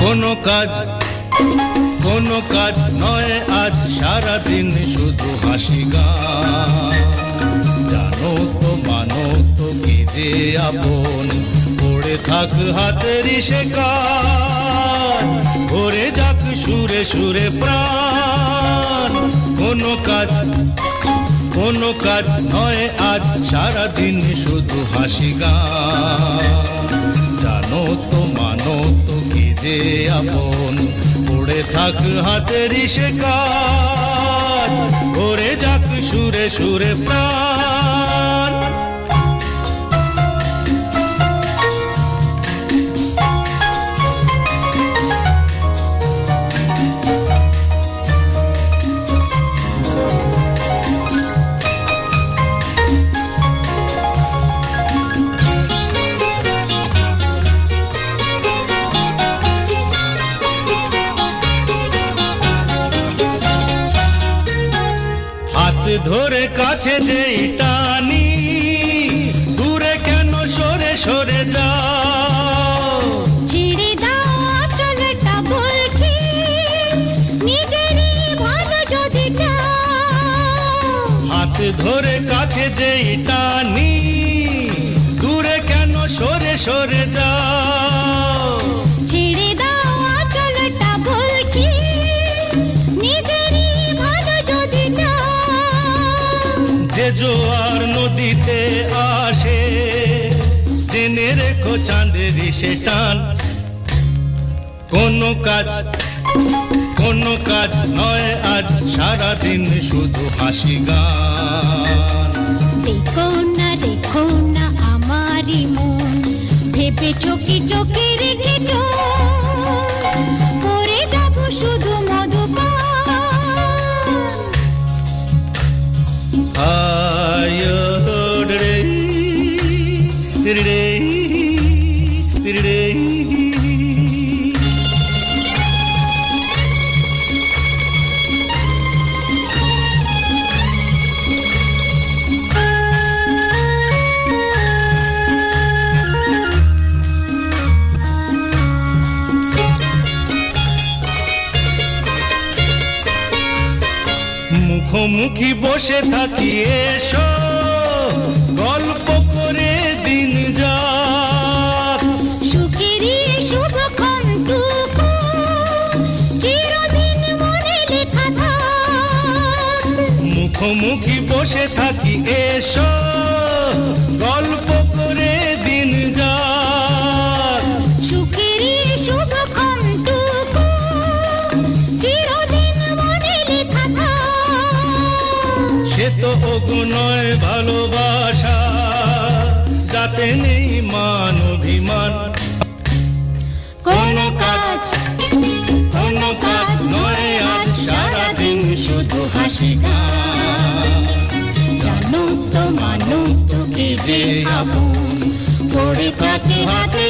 কোনো কাজ নয় আজ সারাদিন শুধু হাসি গান জানো তো মানো তো কি যে আপন পড়ে থাক হাতেরই সে কাজ ভরে যাক সুরে সুরে প্রাণ কোনো কাজ নয় আজ সারাদিন শুধু হাসি গান জানো তো মানো তো কি যে আপন পড়ে থাক হাতেরই সে কাজ ভরে যাক সুরে সুরে প্রাণ ধরে কাছে যেই টানি দূরে কেন সরে সরে যাও ছেড়ে দাও আঁচলটা বলছি নিজেরই ভালো যদি চাও হাত ধরে কাছে যেই টানি দূরে কেন সরে সরে যাও ছেড়ে দাও আঁচলটা বলছি নিজেরই ভালো যদি চাও যে জোয়ার নদীতে আসে জেনে রেখো চাঁদেরই সে টান কোনো কাজ নয় আজ সারাদিন শুধু হাসি গান দেখো না আমারই মন ভেবে চোখে চোখে রেখেছ করে যাব শুধু মুখোমুখি বসে থাকি এসো গল্প করে দিন যাক সুখেরই শুভক্ষণটুকু চিরদিন মনে লেখা থাক মুখোমুখি বসে থাকি এসো গল্প করে দিন যাক সুখেরই শুভক্ষণটুকু চিরদিন মনে লেখা থাক সে তো অগুনয় ভালোবাসা যাতে নেই মান অভিমান কোনো কাজ নয় আজ সারাদিন শুধু হাসি গান জানো তো মানো তো কে যে আপন পড়ে থাকে হাতে